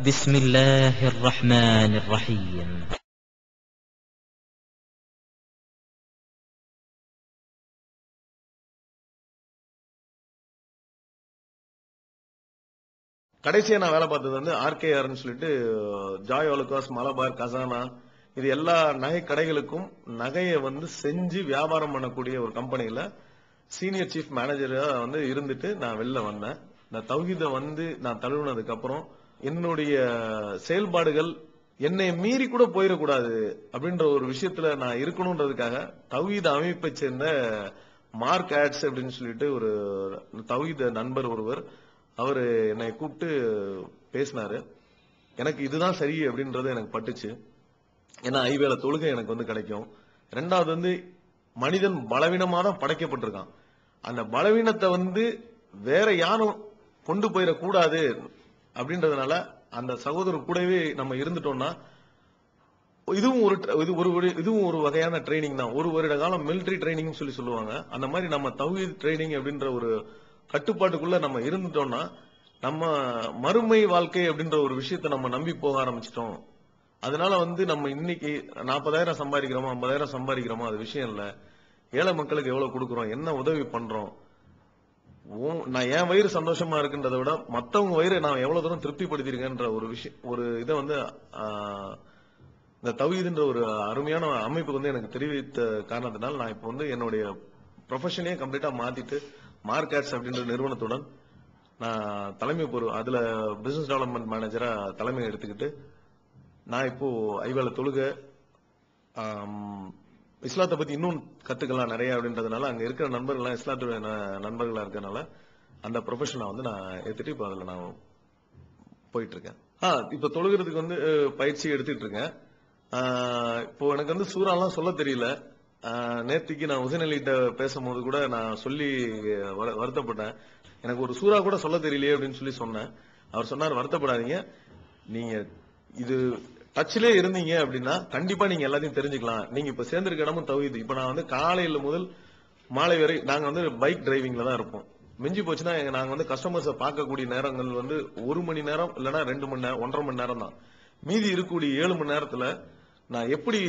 بسم الله الرحمن الرحيم. கடைசியா நான் வேலை பார்த்தது வந்து ஆர்கேஆர்னு சொல்லிட்டு ஜாய் ஆலுகாஸ், மலபார், கசானா இது எல்லா நகை கடைகளுக்கும் நகையை வந்து செஞ்சு வியாபாரம் பண்ணக்கூடிய ஒரு கம்பெனியில சீனியர் சீஃப் மேனேஜரா வந்து இருந்துட்டு நான் வெளில வந்தேன். இந்த தௌஹீதை வந்து நான் தழுவினதுக்கு அப்புறம் என்னுடைய செயல்பாடுகள் என்னை மீறி கூட போயிடக்கூடாது அப்படின்ற ஒரு விஷயத்துல நான் இருக்கணும்ன்றதுக்காக தௌஹீத் அமைப்பை சேர்ந்த மார்க் ஆட்ஸ் அப்படின்னு சொல்லிட்டு ஒரு தௌஹீத் நண்பர் ஒருவர் அவரு என்னை கூப்பிட்டு பேசினாரு. எனக்கு இதுதான் சரி அப்படின்றது எனக்கு பட்டுச்சு. ஏன்னா ஐவேள தொழுகை எனக்கு வந்து கிடைக்கும். ரெண்டாவது வந்து மனிதன் பலவீனமா தான் படைக்கப்பட்டிருக்கான். அந்த பலவீனத்தை வந்து வேற யாரும் கொண்டு போயிடக்கூடாது அப்படின்றதுனால அந்த சகோதரர் கூடவே நம்ம இருந்துட்டோம்னா இதுவும் ஒரு வகையான ட்ரைனிங் தான். ஒரு வருட காலம் மிலிட்டரி ட்ரைனிங் சொல்லுவாங்க. அந்த மாதிரி நம்ம தௌஹீத் ட்ரைனிங் அப்படின்ற ஒரு கட்டுப்பாட்டுக்குள்ள நம்ம இருந்துட்டோம்னா நம்ம மறுமை வாழ்க்கை அப்படின்ற ஒரு விஷயத்தை நம்ம நம்பி போக ஆரம்பிச்சிட்டோம். அதனால வந்து நம்ம இன்னைக்கு 40,000 சம்பாதிக்கிறோமோ 50,000 சம்பாதிக்கிறோமோ அது விஷயம் இல்ல. ஏழை மக்களுக்கு எவ்வளவு கொடுக்குறோம், என்ன உதவி பண்றோம், நான் என் வயிறு சந்தோஷமா இருக்குன்றதை விட மத்தவங்க வயிறு நான் எவ்வளவு தூரம் திருப்திப்படுத்திருக்கேன்ற ஒரு விஷயம், ஒரு இதை வந்து இந்த தௌஹீதுன்ற ஒரு அருமையான அமைப்பு வந்து எனக்கு தெரிவித்த காரணத்தினால் நான் இப்ப வந்து என்னுடைய ப்ரொஃபஷனே கம்ப்ளீட்டா மாத்திட்டு மார்க்கெட்ஸ் அப்படின்ற நிறுவனத்துடன் நான் தலைமை அதுல பிசினஸ் டெவலப்மெண்ட் மேனேஜரா தலைமை எடுத்துக்கிட்டு நான் இப்போ ஐவேள தொழுகை இஸ்லாத்தை பத்தி இன்னும் கத்துக்கலாம் நிறைய அப்படின்றதுனால அங்க இருக்கிற நண்பர்கள்லாம் இஸ்லாத்துடைய நண்பர்களா இருக்கனால அந்த ப்ரொஃபஷனை வந்து நான் எடுத்துட்டு இப்போ அதுல நான் போயிட்டு இருக்கேன். இப்ப தொழுகிறதுக்கு வந்து பயிற்சி எடுத்துட்டு இருக்கேன். இப்போ எனக்கு வந்து சூறாலாம் சொல்ல தெரியல. நேத்திக்கு நான் உசைன் அலிட்ட பேசும்போது கூட நான் சொல்லி வருத்தப்பட்டேன். எனக்கு ஒரு சூறா கூட சொல்ல தெரியலையே அப்படின்னு சொல்லி சொன்னேன். அவர் சொன்னார், வருத்தப்படாதீங்க, நீங்க இது டச்சிலே இருந்தீங்க அப்படின்னா கண்டிப்பா நீங்க எல்லாத்தையும் தெரிஞ்சுக்கலாம். நீங்க இப்ப சேர்ந்திருக்க இடமும் தௌஹீத். இப்ப நான் வந்து காலையில முதல் மாலை வரை நாங்க வந்து பைக் டிரைவிங்ல தான் இருப்போம். மிஞ்சி போச்சுன்னா நாங்க வந்து கஸ்டமர்ஸை பார்க்கக்கூடிய நேரங்கள் வந்து 1 மணி நேரம் இல்லைன்னா 2 மணி நேரம் 1.5 மணி நேரம் தான். மீதி இருக்கக்கூடிய 7 மணி நேரத்துல நான் எப்படி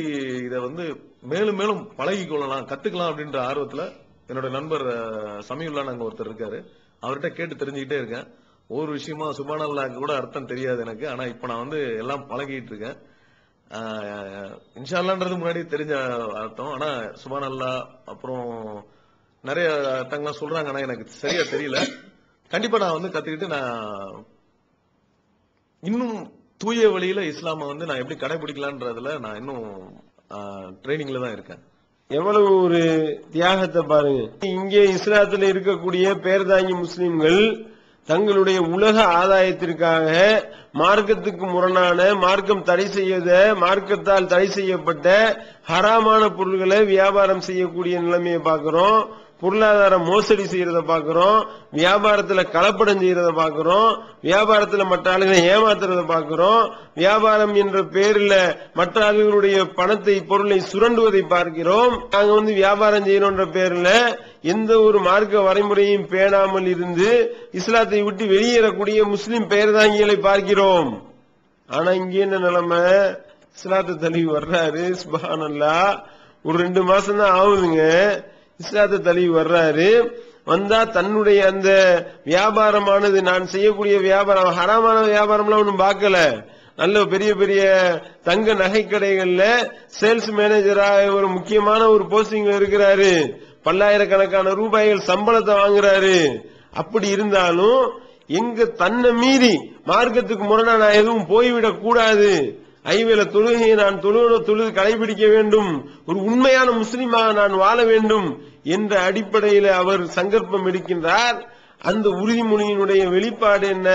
இதை வந்து மேலும் மேலும் பழகி கொள்ளலாம், கத்துக்கலாம் அப்படின்ற ஆர்வத்துல என்னோட நண்பர் சமீவுல்லான்னு அங்க ஒருத்தர் இருக்காரு, அவர்கிட்ட கேட்டு தெரிஞ்சுக்கிட்டே இருக்கேன். ஒரு விஷயமா சுப்ஹானல்லாஹ் கூட அர்த்தம் தெரியாது எனக்கு. ஆனா இப்ப நான் வந்து எல்லாம் பழகிட்டு இருக்கேன். இன்ஷா அல்லாஹ்ன்றது முன்னாடி தெரிஞ்ச அர்த்தம். ஆனா சுப்ஹானல்லாஹ் அப்புறம் நிறைய அர்த்தங்கள்லாம் சொல்றாங்க. ஆனா எனக்கு சரியா தெரியல. கண்டிப்பா நான் வந்து கத்துக்கிட்டு நான் இன்னும் தூய வழியில இஸ்லாமை வந்து நான் எப்படி கடைபிடிக்கலான்றதுல நான் இன்னும் ட்ரைனிங்ல தான் இருக்கேன். எவ்வளவு ஒரு தியாகத்தை பாருங்க. இங்கே இஸ்லாத்துல இருக்கக்கூடிய பேர்தாங்கி முஸ்லிம்கள் தங்களுடைய உலக ஆதாயத்திற்காக மார்க்கத்துக்கு முரணான, மார்க்கம் தடை செய்யாத, மார்க்கத்தால் தடை செய்யப்பட்ட ஹராமான பொருள்களை வியாபாரம் செய்யக்கூடிய நிலைமையை பார்க்கிறோம். பொருளாதார மோசடி செய்யறத பாக்குறோம், வியாபாரத்துல கலப்படம் செய்யறத பாக்குறோம், வியாபாரத்துல மற்ற ஆளுகளை ஏமாத்துறத பாக்குறோம், வியாபாரம் என்ற பேர்ல மற்ற ஆளுகளுடைய பணத்தை பொருளை சுரண்டுவதை பார்க்கிறோம். நாங்க வந்து வியாபாரம் செய்யணும்ன்ற பேர்ல எந்த ஒரு மார்க்க வரைமுறையும் பேணாமல் இருந்து இஸ்லாத்தை விட்டு வெளியேறக்கூடிய முஸ்லிம் பெயர்தாங்கிகளை பார்க்கிறோம். ஆனா இங்க என்ன நிலைமை, இஸ்லாத்தை தழுவி வர்றாரு, சுப்ஹானல்லாஹ், ஒரு 2 மாசம் தான் ஆகுதுங்க, இஸ்லாத்தை தழுவி வர்றாரு. வந்தா தன்னுடைய அந்த வியாபாரமானது, நான் செய்யக்கூடிய வியாபாரம் ஹராமான வியாபாரம்லாம் ஒன்றும் பார்க்கல, நல்ல பெரிய பெரிய தங்க நகை கடைகள்ல சேல்ஸ் மேனேஜரா ஒரு முக்கியமான ஒரு போஸ்டிங்ல இருக்கிறாரு, பல்லாயிரக்கணக்கான ரூபாய்கள் சம்பளத்தை வாங்குறாரு. அப்படி இருந்தாலும் எங்க தன்னை மீறி மார்க்கத்துக்கு முரணா நான் எதுவும் போய்விடக் கூடாது, ஐவேள தொழுகையை நான் தொழுது கடைபிடிக்க வேண்டும், ஒரு உண்மையான முஸ்லிமாக நான் வாழ வேண்டும் என்ற அடிப்படையில் அவர் சங்கல்பம் எடுக்கின்றார். அந்த உறுதிமொழியினுடைய வெளிப்பாடு என்ன,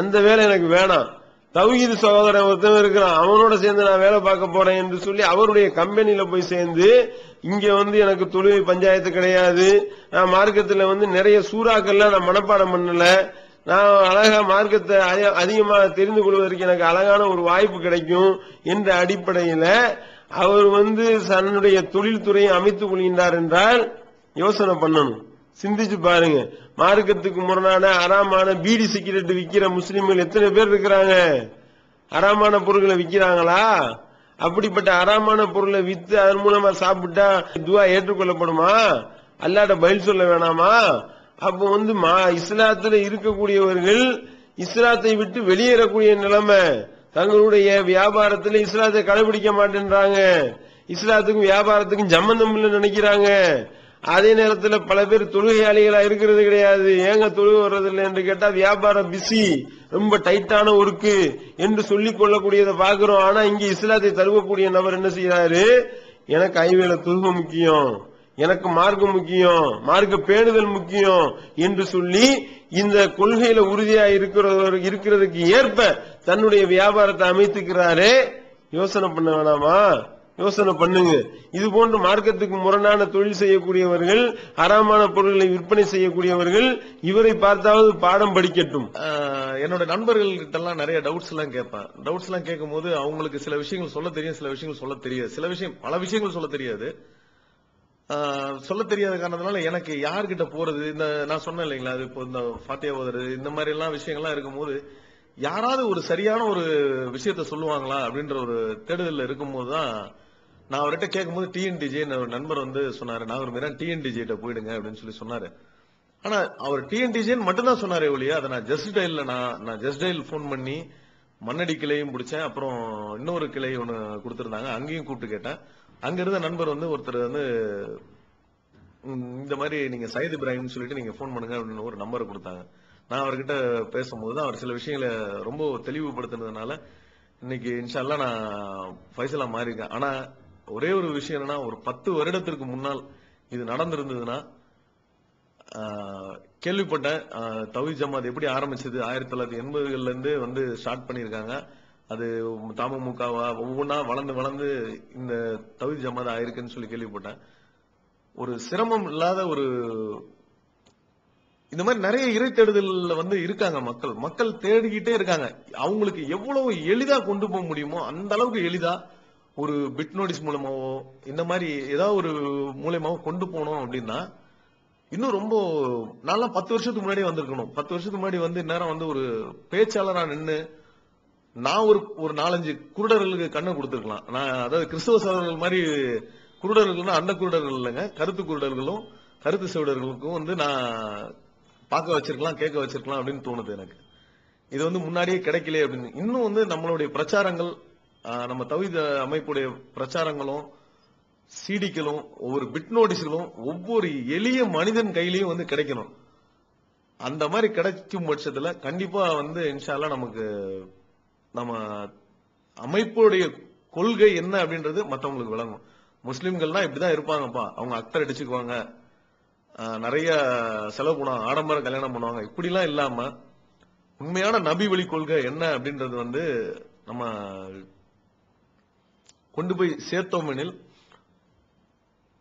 அந்த வேலை எனக்கு வேணாம், தௌஹீது சகோதரன் ஒருத்தவன் இருக்கிறான், அவனோட சேர்ந்து நான் வேலை பார்க்க போறேன் என்று சொல்லி அவருடைய கம்பெனியில போய் சேர்ந்து, இங்க வந்து எனக்கு தொழுகை பஞ்சாயத்து கிடையாது, நான் மார்க்கத்துல வந்து நிறைய சூறாக்கள்லாம் நான் மனப்பாடம் பண்ணல, நான் அழகா மார்க்கத்தை அதிகமாக தெரிந்து கொள்வதற்கு எனக்கு அழகான ஒரு வாய்ப்பு கிடைக்கும் என்ற அடிப்படையில அவர் வந்து தன்னுடைய தொழில்துறையை அமைத்துக் கொள்கின்றார் என்றால் யோசனை பண்ணணும். சிந்திச்சு பாருங்க. மார்க்கத்துக்கு முரணான அறாமான பீடி சிகரெட் விக்கிற முஸ்லிம்கள் எத்தனை பேர் இருக்கிறாங்க? அறாமான பொருட்களை விக்கிறாங்களா? அப்படிப்பட்ட அறாமான பொருளை வித்து அதன் மூலமா சாப்பிட்டா துவா ஏற்றுக்கொள்ளப்படுமா? அல்லாஹ்ட்ட பதில் சொல்ல வேணாமா? அப்ப இஸ்லாத்துல இருக்கக்கூடியவர்கள் இஸ்லாத்தை விட்டு வெளியேறக்கூடிய நிலைமை. தங்களுடைய வியாபாரத்துல இஸ்லாத்தை கடைபிடிக்க மாட்டேன்றாங்க. இஸ்லாத்துக்கும் வியாபாரத்துக்கும் சம்பந்தம் இல்லை நினைக்கிறாங்க. அதே நேரத்தில் பல பேர் தொழுகையாளிகளா இருக்கிறது கிடையாது. ஏங்க தொழுகை வர்றதில்லை என்று கேட்டா வியாபாரம் பிஸி, ரொம்ப டைட்டான ஒர்க்கு என்று சொல்லிக் கொள்ளக்கூடியதை பாக்குறோம். ஆனா இங்க இஸ்லாத்தை தழுவக்கூடிய நபர் என்ன செய்யறாரு? எனக்கு ஐவேளை தொழுகை முக்கியம், எனக்கு மார்க்கம் முக்கியம், மார்க்க பேணுதல் முக்கியம் என்று சொல்லி இந்த கொள்கையில உறுதியா இருக்கிறதுக்கு ஏற்ப தன்னுடைய வியாபாரத்தை அமைத்துக்கிறாரே. யோசனை பண்ண வேணாமா? யோசனை பண்ணுங்க. இது போன்று மார்க்கத்துக்கு முரணான தொழில் செய்யக்கூடியவர்கள், ஹராமான பொருட்களை விற்பனை செய்யக்கூடியவர்கள் இவரை பார்த்தாவது பாடம் படிக்கட்டும். என்னோட நண்பர்கள் கிட்ட எல்லாம் நிறைய டவுட்ஸ் எல்லாம் கேட்பேன். டவுட்ஸ் எல்லாம் கேட்கும் போது அவங்களுக்கு சில விஷயங்கள் சொல்ல தெரியும், சில விஷயங்கள் சொல்ல தெரியாது. பல விஷயங்கள் சொல்ல தெரியாது. சொல்ல தெரியாத காரணத்தினால எனக்கு யார்கிட்ட போறது, இந்த நான் சொன்னேன் இல்லைங்களா, அது இப்போ இந்த ஃபாத்தியா ஓதுறது இந்த மாதிரி எல்லாம் விஷயங்கள்லாம் இருக்கும்போது யாராவது ஒரு சரியான ஒரு விஷயத்த சொல்லுவாங்களா அப்படின்ற ஒரு தேடுதல் இருக்கும்போது தான் நான் அவர்கிட்ட கேட்கும்போது டிஎன்டிஜே ஒரு நண்பர் சொன்னாரு, நான் ஒரு மாதிரி டிஎன்டிஜே போயிடுங்க அப்படின்னு சொல்லி சொன்னாரு. ஆனா அவர் டிஎன்டிஜேன்னு மட்டும்தான் சொன்னாரே ஒழிய அதை நான் ஜஸ்ட் டயல் போன் பண்ணி மண்ணடி கிளையும் பிடிச்சேன். அப்புறம் இன்னொரு கிளை ஒன்னு கொடுத்திருந்தாங்க, அங்கேயும் கூப்பிட்டு கேட்டேன். அங்க இருந்த நண்பர் ஒருத்தர் இந்த மாதிரி நீங்க சையத் இப்ராஹிம் சொல்லிட்டு நீங்க போன் பண்ணுங்க அப்படின்னு ஒரு நம்பரை கொடுத்தாங்க. நான் அவர்கிட்ட பேசும்போது அவர் சில விஷயங்களை ரொம்ப தெளிவுபடுத்தினதுனால இன்னைக்கு இன்ஷா அல்லாஹ் நான் ஃபைசலா மாறி இருக்கேன். ஆனா ஒரே ஒரு விஷயம் என்னன்னா, ஒரு 10 வருடத்திற்கு முன்னால் இது நடந்திருந்ததுன்னா கேள்விப்பட்டேன். தௌஹீத் ஜமாத் எப்படி ஆரம்பிச்சது 1980கள்ல இருந்து ஸ்டார்ட் பண்ணிருக்காங்க. அது தமுமுகவா ஒவ்வொன்னா வளர்ந்து இந்த தௌஹீத் ஜமாத் ஆயிருக்குன்னு சொல்லி கேள்விப்பட்டேன். ஒரு சிரமம் இல்லாத ஒரு இந்த மாதிரி நிறைய இறை தேடுதல் இருக்காங்க. மக்கள் தேடிக்கிட்டே இருக்காங்க. அவங்களுக்கு எவ்வளவு எளிதா கொண்டு போக முடியுமோ அந்த அளவுக்கு எளிதா ஒரு பிட் நோட்டீஸ் மூலமாவோ இந்த மாதிரி ஏதாவது ஒரு மூலமாவோ கொண்டு போனோம் அப்படின்னா இன்னும் ரொம்ப நல்லா 10 வருஷத்துக்கு முன்னாடி வந்திருக்கணும். 10 வருஷத்துக்கு முன்னாடி நேரம் ஒரு பேச்சாளரா நின்று நான் ஒரு 4-5 குருடர்களுக்கு கண்ணை கொடுத்திருக்கலாம். நான் அதாவது கிறிஸ்தவ சகோதரர்கள் மாதிரி குருடர்கள்னா அந்த குருடர்கள் இல்லைங்க, கருத்து குருடர்களும் கருத்து செவிடர்களுக்கும் நான் பார்க்க வச்சிருக்கலாம், கேட்க வச்சிருக்கலாம் அப்படின்னு தோணுது எனக்கு. இது முன்னாடியே கிடைக்கல அப்படின்னு. இன்னும் நம்மளுடைய பிரச்சாரங்கள், நம்ம தௌஹீத் அமைப்புடைய பிரச்சாரங்களும் சிடிக்களும் ஒவ்வொரு பிட் நோட்டீஸ்களும் ஒவ்வொரு எளிய மனிதன் கையிலையும் கிடைக்கணும். அந்த மாதிரி கிடைக்கும் பட்சத்துல கண்டிப்பா இன்ஷா அல்லாஹ் நமக்கு நம்ம அமைப்புடைய கொள்கை என்ன அப்படின்றது மற்றவங்களுக்கு விளங்கும். முஸ்லிம்கள்னா இப்படிதான் இருப்பாங்கப்பா, அவங்க அக்தர் அடிச்சுக்குவாங்க, நிறைய செலவு பண்ணுவாங்க, ஆடம்பர கல்யாணம் பண்ணுவாங்க, இப்படிலாம் இல்லாம உண்மையான நபி வழி கொள்கை என்ன அப்படின்றது நம்ம கொண்டு போய் சேர்த்தோம் எனில்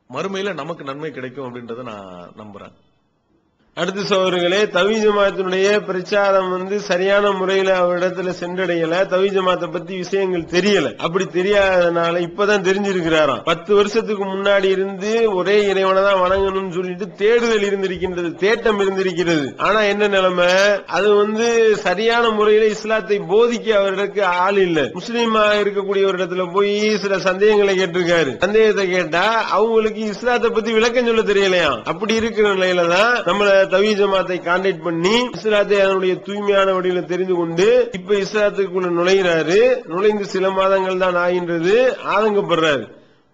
மறுமையில நமக்கு நன்மை கிடைக்கும் அப்படின்றத நான் நம்புறேன். அடுத்த சகோதரர்களே, தௌஹீத் ஜமாத்தினுடைய பிரச்சாரம் சரியான முறையில அவரிடத்துல சென்றடையல. தௌஹீத் ஜமாத்தை பத்தி விஷயங்கள் தெரியல. அப்படி தெரியாதனால இப்பதான் தெரிஞ்சிருக்கிறாராம். 10 வருஷத்துக்கு முன்னாடி இருந்து ஒரே இறைவனை தான் வணங்கணும்னு சொல்லிட்டு தேடுதல் இருந்திருக்கின்றது, தேட்டம் இருந்திருக்கிறது. ஆனா என்ன நிலைமை, அது சரியான முறையில இஸ்லாத்தை போதிக்க அவருக்கு ஆள் இல்ல. முஸ்லீமா இருக்கக்கூடிய ஒரு இடத்துல போய் சில சந்தேகங்களை கேட்டிருக்காரு. சந்தேகத்தை கேட்டா அவங்களுக்கு இஸ்லாத்தை பத்தி விளக்கம் சொல்ல தெரியலையா. அப்படி இருக்கிற நிலையில தான் நம்மள தௌஹீத் ஜமாத்தை கான்டாக்ட் பண்ணி இஸ்லாத்தை அதனுடைய தூய்மையான வழியில தெரிந்து கொண்டு இப்ப இஸ்லாத்துக்குள்ள நுழைகிறாரு. நுழைந்து சில மாதங்கள் தான் ஆகின்றது. ஆதங்கப்படுறாரு.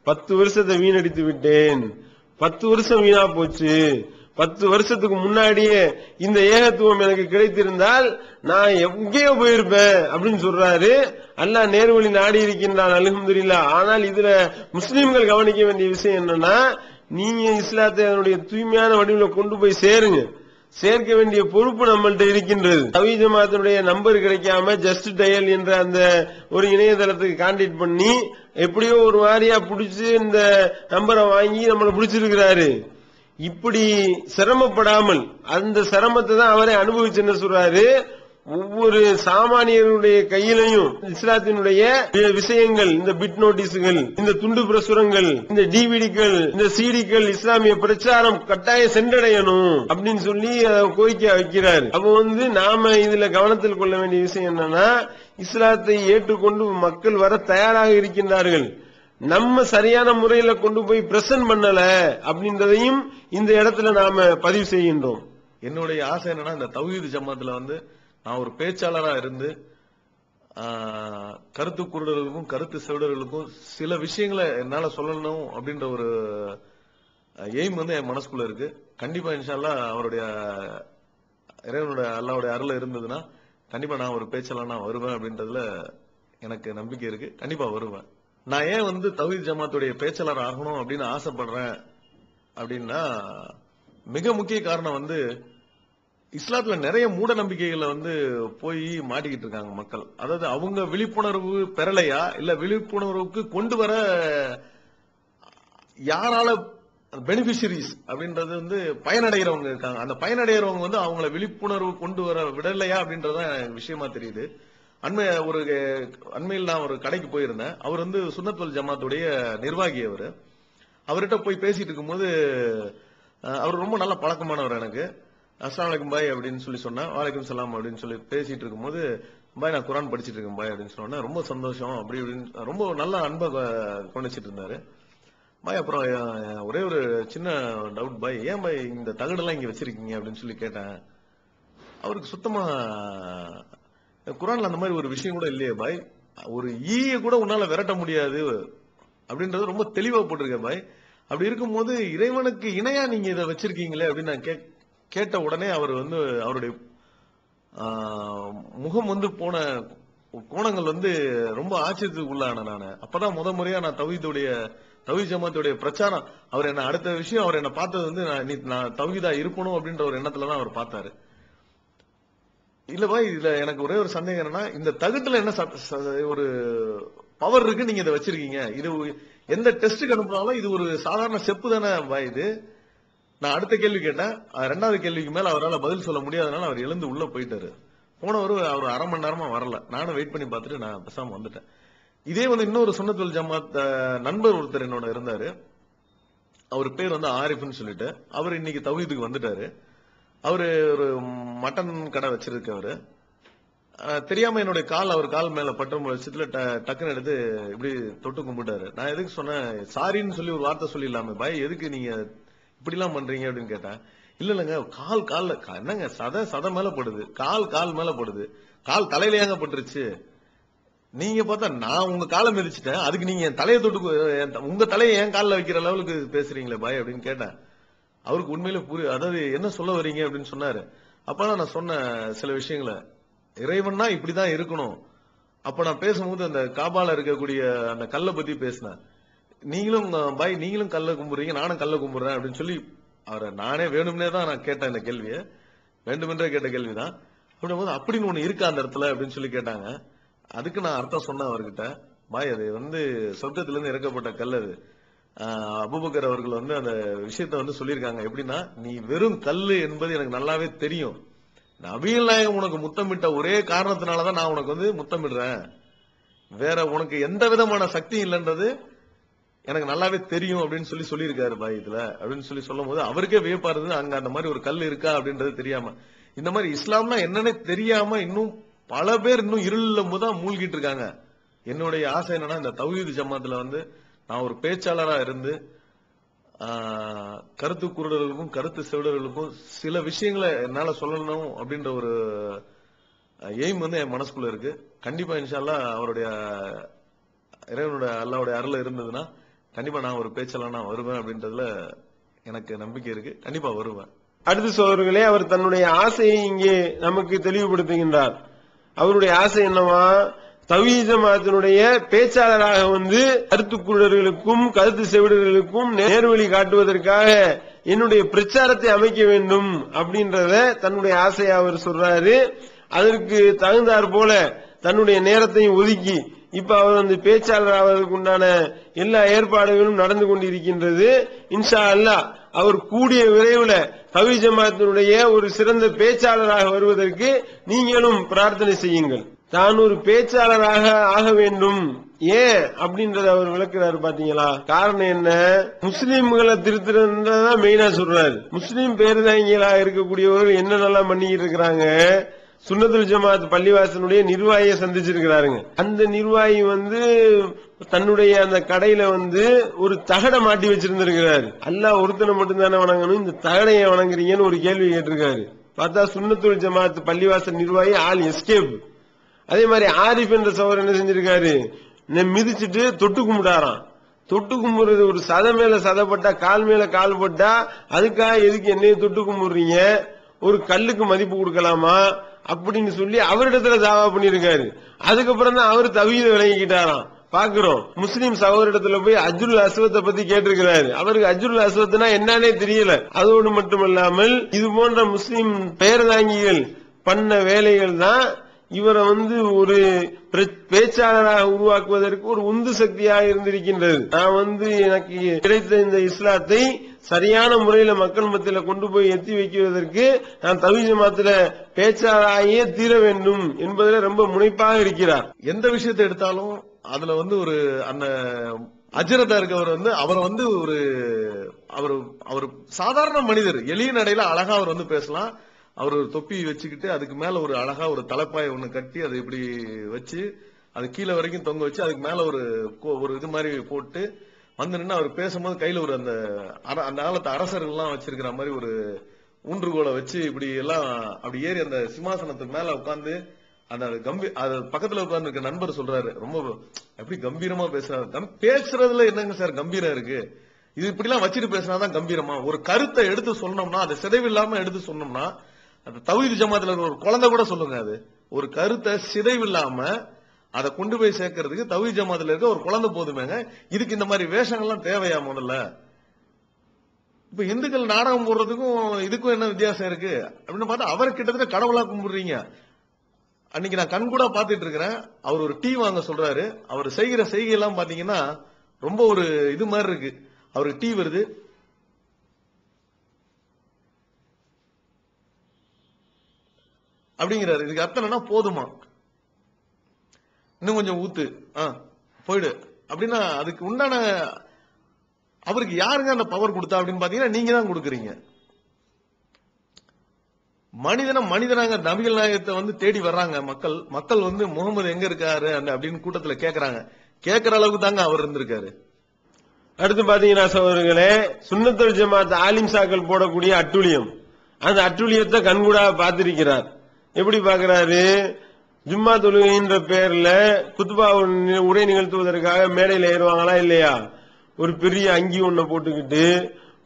10 வருஷத்தை வீணடித்து விட்டேன், 10 வருஷம் வீணா போச்சு, 10 வருஷத்துக்கு முன்னாடியே இந்த ஏகத்துவம் எனக்கு கிடைத்திருந்தால் நான் எங்கேயோ போயிருப்பேன் அப்படின்னு சொல்றாரு. அல்லாஹ் நேர்வழி நாடி இருக்கின்றான், அல்ஹம்துலில்லாஹ். ஆனால் இதுல முஸ்லிம்கள் கவனிக்க வேண்டிய விஷயம் என்னன்னா, நீங்க இஸ்லாத்தை அதனுடைய தூய்மையான வடிவில் கொண்டு போய் சேருங்க. சேர்க்க வேண்டிய பொறுப்பு நம்மள்ட்ட இருக்கின்றது. தௌஹீத் ஜமாத்தினுடைய நம்பர் கிடைக்காம ஜஸ்ட் டயல் என்ற அந்த ஒரு இணையதளத்துக்கு கான்டாக்ட் பண்ணி எப்படியோ ஒரு வாரியா புடிச்சு இந்த நம்பரை வாங்கி நம்மளை பிடிச்சிருக்கிறாரு. இப்படி சிரமப்படாமல் அந்த சிரமத்தை தான் அவரை அனுபவிச்சு என்ன சொல்றாரு, ஒவ்வொரு சாமானியருடைய கையிலையும் இஸ்லாத்தினுடைய விஷயங்கள், இந்த பிட் நோட்டீஸுகள், இந்த துண்டு பிரசுரங்கள், இந்த டிவிடிக்கள், இந்த சிடிக்கள் இஸ்லாமிய பிரச்சாரம் கட்டாயம் சென்றடையணும் அப்படின்னு சொல்லி கோரிக்கை வைக்கிறார். அப்ப நாம இதுல கவனத்தில் கொள்ள வேண்டிய விஷயம் என்னன்னா, இஸ்லாத்தை ஏற்றுக்கொண்டு மக்கள் வர தயாராக இருக்கின்றார்கள். நம்ம சரியான முறையில கொண்டு போய் பிரசன்ட் பண்ணல அப்படின்றதையும் இந்த இடத்துல நாம பதிவு செய்கின்றோம். என்னுடைய ஆசை என்னன்னா, இந்த தௌஹீத் ஜமாத்துல நான் ஒரு பேச்சாளரா இருந்து கருத்து குருடர்களுக்கும் கருத்து செவிடர்களுக்கும் சில விஷயங்களை என்னால சொல்லணும் அப்படின்ற ஒரு எய்ம் என் மனசுக்குள்ள இருக்கு. கண்டிப்பா இன்ஷா அல்லாஹ் அவருடைய இறைவனுடைய அல்லாஹ்வுடைய அருள் இருந்ததுன்னா கண்டிப்பா நான் ஒரு பேச்சாளனா வருவேன் அப்படின்றதுல எனக்கு நம்பிக்கை இருக்கு. கண்டிப்பா வருவேன். நான் ஏன் தௌஹீத் ஜமாத்துடைய பேச்சாளர் ஆகணும் அப்படின்னு ஆசைப்படுறேன் அப்படின்னா, மிக முக்கிய காரணம் இஸ்லாத்துல நிறைய மூட நம்பிக்கைகளை போய் மாட்டிக்கிட்டு இருக்காங்க மக்கள். அதாவது அவங்க விழிப்புணர்வு பெறலையா, இல்ல விழிப்புணர்வுக்கு கொண்டு வர யாரால பெனிஃபிஷரிஸ் அப்படின்றது பயனடைகிறவங்க இருக்காங்க. அந்த பயனடைகிறவங்க அவங்கள விழிப்புணர்வு கொண்டு வர விடலையா அப்படின்றத விஷயமா தெரியுது. அண்மையில் நான் ஒரு கடைக்கு போயிருந்தேன். அவர் சுன்னத் வல் ஜமாத்துடைய நிர்வாகி. அவர்கிட்ட போய் பேசிட்டு இருக்கும்போது, அவர் ரொம்ப நல்ல பழக்கமானவர். எனக்கு அஸ்ஸலாமு அலைக்கும் பாய் அப்படின்னு சொல்லி சொன்னா, வலைக்கும் சலாம் அப்படின்னு சொல்லி பேசிட்டு இருக்கும்போது, பாய் நான் குரான் படிச்சிட்டு இருக்கேன் பாய் அப்படின்னு சொன்னா, ரொம்ப சந்தோஷம் அப்படி அப்படின்னு ரொம்ப நல்ல அன்பை கொண்டுச்சிட்டு இருந்தாரு பாய். அப்புறம் ஒரே ஒரு சின்ன டவுட் பாய், ஏன் பாய் இந்த தகடெல்லாம் இங்க வச்சிருக்கீங்க அப்படின்னு சொல்லி கேட்டேன். அவருக்கு சுத்தமா குரான்ல அந்த மாதிரி ஒரு விஷயம் கூட இல்லையே பாய், ஒரு ஈய கூட உன்னால விரட்ட முடியாது அப்படின்றது ரொம்ப தெளிவா போட்டிருக்க பாய். அப்படி இருக்கும்போது இறைவனுக்கு இணையா நீங்க இதை வச்சிருக்கீங்களே அப்படின்னு நான் கேட்ட உடனே அவர் அவருடைய முகம் போன கோணங்கள் ரொம்ப ஆச்சரியத்துக்கு உள்ளான. நான் அப்பதான் முறையா நான் தௌஹீத் ஜமாத்துடைய பிரச்சாரம், அவர் என்ன அடுத்த விஷயம் அவர் என்ன பார்த்தது நான் தௌஹீதா இருக்கணும் அப்படின்ற ஒரு எண்ணத்துலதான் அவர் பார்த்தாரு. இல்ல பாய், இதுல எனக்கு ஒரே ஒரு சந்தேகம் என்னன்னா, இந்த தகுட்டுல என்ன ஒரு பவர் இருக்கு நீங்க இதை வச்சிருக்கீங்க, இது எந்த டெஸ்ட்டுக்கு அனுப்புனாலும் இது ஒரு சாதாரண செப்பு தானே பாய் இது. நான் அடுத்த கேள்வி கேட்டேன். ரெண்டாவது கேள்விக்கு மேல அவரால் பதில் சொல்ல முடியாதனால அவர் எழுந்து உள்ள போயிட்டாரு. போனவர் அவர் அரை மணி நேரமா வரல. நானும் வெயிட் பண்ணி பார்த்துட்டு நான் பேசாம வந்துட்டேன். இதே இன்னொரு சுன்னத் வல் ஜமாத் நண்பர் ஒருத்தர் என்னோட இருந்தாரு. அவர் பேர் ஆரிஃப்னு சொல்லிட்டு, அவர் இன்னைக்கு தௌஹீதுக்கு வந்துட்டாரு. அவரு ஒரு மட்டன் கடை வச்சிருக்கவரு. தெரியாம என்னுடைய அவர் கால் மேல பட்டும் வச்சதுல டக்குன்னு எடுத்து இப்படி தொட்டு கும்பிட்டாரு. நான் எதுக்கு சொன்னேன், சாரின்னு சொல்லி ஒரு வார்த்தை சொல்லிடலாமே பாய், எதுக்கு நீங்க இப்படி எல்லாம் பண்றீங்க அப்படின்னு கேட்டேன். இல்லங்க, கால்ல என்னங்க சத மேல படுது, கால் மேல படுது, கால் தலையில ஏங்க பட்டுருச்சு, நீங்க பார்த்தா நான் உங்க காலை மிதிச்சிட்டேன், அதுக்கு நீங்க என் தலையை தொட்டு உங்க தலையை என் காலில் வைக்கிற லெவலுக்கு பேசுறீங்களே பாய் அப்படின்னு கேட்டேன். அவருக்கு உண்மையில அதாவது என்ன சொல்ல வரீங்க அப்படின்னு சொன்னாரு. அப்பதான் நான் சொன்ன சில விஷயங்களை, இறைவன்னா இப்படிதான் இருக்கணும். அப்ப நான் பேசும்போது அந்த காபால இருக்கக்கூடிய அந்த கல்லை பத்தி பேசினேன். நீங்களும் பாய் நீங்களும் கல்ல கும்பிடுறீங்க, நானும் கல்ல கும்பிடுறேன் அப்படின்னு சொல்லி அவரை நானே வேணும்னே தான் நான் கேட்டேன். இந்த கேள்வியை வேண்டுமென்றே கேட்ட கேள்விதான். அப்படின்போது அப்படின்னு ஒண்ணு இருக்கா அந்த இடத்துல அப்படின்னு சொல்லி கேட்டாங்க. அதுக்கு நான் அர்த்தம் சொன்னேன் அவர்கிட்ட, பாய் அது சொர்க்கத்திலிருந்து இறக்கப்பட்ட கல். அது அபூபக்கர் அவர்கள் அந்த விஷயத்த சொல்லியிருக்காங்க. எப்படின்னா, நீ வெறும் கல்லு என்பது எனக்கு நல்லாவே தெரியும், நபிகள் நாயகம் உனக்கு முத்தமிட்ட ஒரே காரணத்தினாலதான் நான் உனக்கு முத்தமிடுறேன், வேற உனக்கு எந்த விதமான சக்தி இல்லைன்றது எனக்கு நல்லாவே தெரியும் அப்படின்னு சொல்லியிருக்காரு பாய் இதுல அப்படின்னு சொல்லும் போது அவருக்கே வியப்பா இருந்தது. அங்க அந்த மாதிரி ஒரு கல் இருக்கா அப்படின்றது தெரியாம, இந்த மாதிரி இஸ்லாம்னா என்னன்னே தெரியாம இன்னும் பல பேர் இன்னும் இருளும் தான் மூழ்கிட்டு இருக்காங்க. என்னுடைய ஆசை என்னன்னா, இந்த தௌஹீத் ஜமாத்துல நான் ஒரு பேச்சாளரா இருந்து கருத்து குருடர்களுக்கும் கருத்து செவிடர்களுக்கும் சில விஷயங்களை என்னால சொல்லணும் அப்படின்ற ஒரு எய்ம் என் மனசுக்குள்ள இருக்கு. கண்டிப்பா இன்ஷா அல்லாஹ் அவருடைய இறைவனுடைய அல்லாஹ்வுடைய அருள் இருந்ததுன்னா கண்டிப்பா நான் ஒரு பேச்சாளனா வருவேன் அப்படின்றதுல எனக்கு நம்பிக்கை இருக்கு. கண்டிப்பா வருவேன். அடுத்து சோழர்களே, அவர் தன்னுடைய ஆசையை இங்கே நமக்கு தெளிவுபடுத்துகின்றார். அவருடைய ஆசை என்னவா, தௌஹீத் ஜமாத்தினுடைய பேச்சாளராக கருத்து குருடர்களுக்கும் கருத்து செவிடர்களுக்கும் நேர்வழி காட்டுவதற்காக என்னுடைய பிரச்சாரத்தை அமைக்க வேண்டும் அப்படின்றத தன்னுடைய ஆசையை அவர் சொல்றாரு. அதற்கு தகுந்தாற் போல தன்னுடைய நேரத்தையும் ஒதுக்கி இப்ப அவர் வந்து பேச்சாளர் ஆவதற்கு உண்டான எல்லா ஏற்பாடுகளும் நடந்து கொண்டிருக்கின்றது. இன்ஷா அல்லாஹ் அவர் கூடிய விரைவில் தவ்ஹீத் ஜமாஅத்தினுடைய ஒரு சிறந்த பேச்சாளராக வருவதற்கு நீங்களும் பிரார்த்தனை செய்யுங்கள். தான் ஒரு பேச்சாளராக ஆக வேண்டும். ஏன் அப்படின்றத அவர் விளக்குறாரு பாத்தீங்களா? காரணம் என்ன? முஸ்லீம்களை திருத்துறதுதான் மெயினா சொல்றாரு. முஸ்லீம் பேருதாங்கிகளா இருக்கக்கூடியவர்கள் என்னென்னலாம் பண்ணிக்கிட்டு இருக்கிறாங்க. சுன்னத்துல் ஜமாத் பள்ளிவாசனுடைய நிர்வாகியை சந்திச்சிருக்கிறாருங்க. அந்த நிர்வாகி வந்து தன்னுடைய அந்த கடையில வந்து ஒரு தகடை மாட்டி வச்சிருந்திருக்கிறாரு. அல்லாஹ் ஒருத்தனை மட்டும்தானே வணங்கணும், இந்த தகடையை வணங்குறீங்கன்னு ஒரு கேள்வி கேட்டிருக்காரு. பார்த்தா சுன்னத்துல் ஜமாத் பள்ளிவாசல் நிர்வாகி ஆள் எஸ்கேப். அதே மாதிரி ஆரிஃப் என்ற சவர் என்ன செஞ்சிருக்காரு, மிதிச்சுட்டு தொட்டு கும்பிட்டாராம். தொட்டு கும்பிடுறது ஒரு சதை மேல சதைப்பட்டா கால் மேல கால் போட்டா அதுக்காக எதுக்கு என்னைய தொட்டு கும்பிடுறீங்க, ஒரு கல்லுக்கு மதிப்பு கொடுக்கலாமா அப்படின்னு சொல்லி அவரிடத்துல தாவா பண்ணிருக்காரு. அதுக்கப்புறம் தான் அவர் தவ்ஹீத விளங்கிக்கிட்டாராம். பாக்குறோம் முஸ்லீம் சகோதரிடத்துல போய் அஜ்ருல் அஸ்வத்தை பத்தி கேட்டிருக்கிறாரு. அவருக்கு அஜ்ருல் அஸ்வத்னா என்னன்னே தெரியல. அதோடு மட்டுமல்லாமல் இது போன்ற முஸ்லீம் பெயர் தாங்கிகள் பண்ண வேலைகள் தான் இவரை வந்து ஒரு பேச்சாளராக உருவாக்குவதற்கு ஒரு உந்து சக்தியாக இருந்திருக்கின்றது. நான் வந்து எனக்கு கிடைத்த இந்த இஸ்லாத்தை சரியான முறையில மக்கள் மத்தியில கொண்டு போய் எத்தி வைக்குவதற்கு நான் தவ்ஹீத் ஜமாத்துல பேச்சாளராகியே தீர வேண்டும் என்பதில் ரொம்ப முனைப்பாக இருக்கிறார். எந்த விஷயத்தை எடுத்தாலும் அதுல வந்து ஒரு அந்த அஜரதா இருக்கவர் வந்து அவரை வந்து ஒரு அவர் சாதாரண மனிதர், எளிய நடையில அழகா அவர் வந்து பேசலாம். அவர் ஒரு தொப்பி வச்சுக்கிட்டு அதுக்கு மேல ஒரு அழகா ஒரு தலைப்பாயை ஒண்ணு கட்டி அதை இப்படி வச்சு அது கீழே வரைக்கும் தொங்க வச்சு அதுக்கு மேல ஒரு இது மாதிரி போட்டு வந்து நின்று அவர் பேசும்போது கையில ஒரு அந்த காலத்து அரசர்கள்லாம் வச்சிருக்கிற மாதிரி ஒரு ஊன்றுகோலை வச்சு இப்படி எல்லாம் அப்படி ஏறி அந்த சிம்மாசனத்துக்கு மேல உட்கார்ந்து அந்த அது பக்கத்துல உட்கார்ந்து இருக்க நண்பர் சொல்றாரு, ரொம்ப எப்படி கம்பீரமா பேசுறாரு. பேசுறதுல என்னங்க சார் கம்பீரம் இருக்கு, இது இப்படி எல்லாம் வச்சுட்டு பேசினாதான் கம்பீரமா? ஒரு கருத்தை எடுத்து சொன்னோம்னா அதை சிதைவில்லாம எடுத்து சொன்னோம்னா அந்த தவ்ஹீத் ஜமாத்துல ஒரு குழந்தை கூட சொல்லுங்க, அது ஒரு கருத்தை சிதைவில்லாம அதை கொண்டு போய் சேர்க்கறதுக்கு தவ்ஹீத் ஜமாத்துல இருக்க ஒரு குழந்தை போதுமேங்க. இதுக்கு இந்த மாதிரி வேஷங்கள்லாம் தேவையா? முதல்ல இப்ப இந்துக்கள் நாடகம் போடுறதுக்கும் இதுக்கும் என்ன வித்தியாசம் இருக்கு அப்படின்னு பார்த்தா அவர் கிட்டத்தட்ட கடவுளா கும்பிடுறீங்க. அன்னைக்கு நான் கண்கூடா பாத்துட்டு இருக்கிறேன். அவர் ஒரு டீ வாங்க சொல்றாரு. அவர் செய்கிற செய்கையெல்லாம் பாத்தீங்கன்னா ரொம்ப ஒரு இது மாதிரி இருக்கு. அவருக்கு டீ வருது, அப்படிங்கிறாரு. இதுக்கு அர்த்தம் என்ன? போதுமா, இன்னும் கொஞ்சம் ஊத்து, போயிடு அப்படின்னா அதுக்கு உண்டான அவருக்கு யாருங்க அந்த பவர் கொடுத்தா அப்படின்னு பாத்தீங்கன்னா நீங்க தான் கொடுக்குறீங்க. மனிதனாங்க நபிகள் நாயகத்தை வந்து தேடி வர்றாங்க மக்கள் வந்து முகமது எங்க இருக்காரு அப்படின்னு கூட்டத்துல கேக்குறாங்க. கேட்கிற அளவுக்கு தாங்க அவர் இருந்திருக்காரு. அடுத்து பாத்தீங்கன்னா சகோதரர்களே, சுன்னத்துல் ஜமாத் ஆலிம்சாக்கள் போடக்கூடிய அட்டுழியம், அந்த அட்டுழியத்தை கண்கூடா பார்த்திருக்கிறார். எப்படி பாக்குறாரு? ஜும்மா தொழுகைன்ற பேர்ல குத்பா உரை நிகழ்த்துவதற்காக மேடையில ஏறுவாங்களா இல்லையா? ஒரு பெரிய அங்கி ஒன்ன போட்டுக்கிட்டு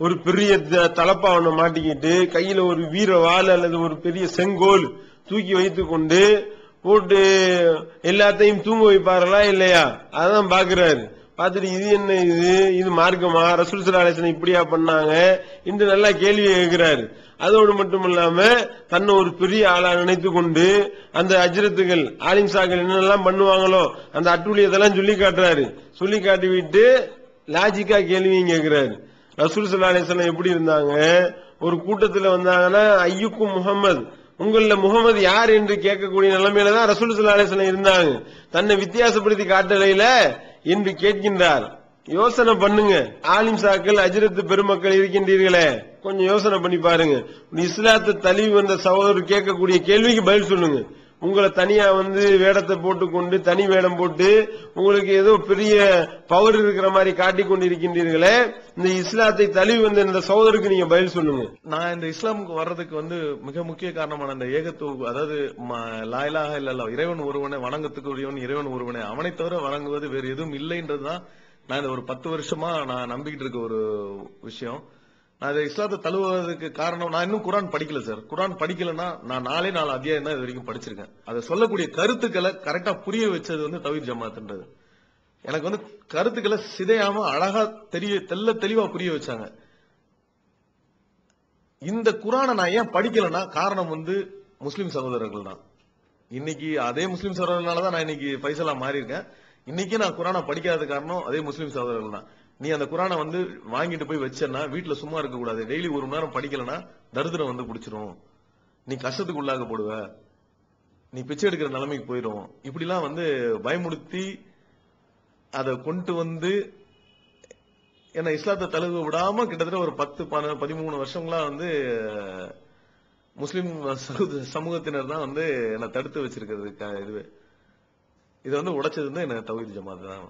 ஒரு பெரிய தலப்பா ஒன்ன மாட்டிக்கிட்டு கையில ஒரு வீர வாள் அல்லது ஒரு பெரிய செங்கோல் தூக்கி வைத்துக் கொண்டு போட்டு எல்லாத்தையும் தூங்க வைப்பார்களா இல்லையா? அதான் பாக்குறாரு. பார்த்துட்டு இது என்ன, இது மார்க்கமா? ரசூல் ஸல்லல்லாஹு அலைஹி வஸல்லம் இப்படியா பண்ணாங்க என்று நல்லா கேள்வி கேட்கிறாரு. அதோடு மட்டும் இல்லாம தன்னை ஒரு பெரிய ஆளா நினைத்து கொண்டு அந்த அஜ்ரத்துகள் ஆலிம்சாக்கள் என்னெல்லாம் பண்ணுவாங்களோ அந்த அட்டூழியத்தெல்லாம் சொல்லி காட்டுறாரு. சொல்லி காட்டி விட்டு லாஜிக்கா கேள்வியும் கேட்கிறாரு. ரசூல் ஸல்லல்லாஹு அலைஹி வஸல்லம் எப்படி இருந்தாங்க? ஒரு கூட்டத்துல வந்தாங்கன்னா ஐயுக்கும் முஹம்மது, உங்கள முகமது யார் என்று கேட்கக்கூடிய நிலைமையில தான் ரசூல் ஸல்லல்லாஹு அலைஹி வஸல்லம் இருந்தாங்க. தன்னை வித்தியாசப்படுத்தி காட்டலையில என்று கேட்கின்றார். யோசனை பண்ணுங்க. ஆலிம்சாக்கள் அஜ்ரத்து பெருமக்கள் இருக்கின்றீர்களே, கொஞ்சம் யோசனை பண்ணி பாருங்க. இஸ்லாத்தை தழுவி வந்த சகோதரர் கேட்கக்கூடிய கேள்விக்கு பதில் சொல்லுங்க. உங்களை தனியா வந்து வேடத்தை போட்டுக்கொண்டு தனி வேடம் போட்டு உங்களுக்கு ஏதோ பெரிய பவர் இருக்கிற மாதிரி காட்டிக் கொண்டு இருக்கின்றீர்களே, இந்த இஸ்லாத்தை தழுவி வந்த இந்த சகோதரருக்கு நீங்க பதில் சொல்லுங்க. நான் இந்த இஸ்லாமுக்கு வர்றதுக்கு வந்து மிக முக்கிய காரணமான இந்த ஏகத்துவ, அதாவது லா இலாஹா இல்லல்லாஹ், இறைவன் ஒருவனே, வணங்கத்துக்கு உரியவன் இறைவன் ஒருவனே, அவனை தவிர வணங்குவது வேறு எதுவும் இல்லைன்றதுதான் நான் இந்த ஒரு 10 வருஷமா நான் நம்பிக்கிட்டு இருக்க ஒரு விஷயம். நான் இந்த இஸ்லாத்தை தழுவுவதற்கு காரணம், நான் இன்னும் குரான் படிக்கல சார். குரான் படிக்கலன்னா நான் 4 அத்தியாயம் தான் இது வரைக்கும் படிச்சிருக்கேன். அதை சொல்லக்கூடிய கருத்துக்களை கரெக்டா புரிய வச்சது வந்து தவ்ஹீத் ஜமாத்ன்றது. எனக்கு வந்து கருத்துக்களை சிதையாம அழகா தெளிவா புரிய வச்சாங்க. இந்த குரானை நான் ஏன் படிக்கலன்னா காரணம் வந்து முஸ்லிம் சகோதரர்கள் தான். இன்னைக்கு அதே முஸ்லிம் சகோதரர்களால தான் நான் இன்னைக்கு ஃபைசலா மாறி இருக்கேன். இன்னைக்கு நான் குரானை படிக்காத காரணம் அதே முஸ்லீம் சகோதரர்கள் தான். நீ அந்த குரானை வந்து வாங்கிட்டு போய் வச்சேன்னா வீட்டுல சும்மா இருக்க கூடாது. டெய்லி 1 மணி நேரம் படிக்கலன்னா தரித்திரம் வந்து குடிச்சிரும், நீ கஷ்டத்துக்கு உள்ளாக போடுவ, நீ பிச்சை எடுக்கிற நிலைமைக்கு போயிடும். இப்படிலாம் வந்து பயமுடுத்தி அதை கொண்டு வந்து என்ன இஸ்லாத்தை தழுவ விடாம கிட்டத்தட்ட ஒரு 10-13 வருஷங்களா வந்து முஸ்லிம் சமூகத்தினர் தான் வந்து என்ன தடுத்து வச்சிருக்கிறது. இதுவே இதை வந்து உடைச்சது வந்து என்ன தௌஹீத் ஜமாத் தான்.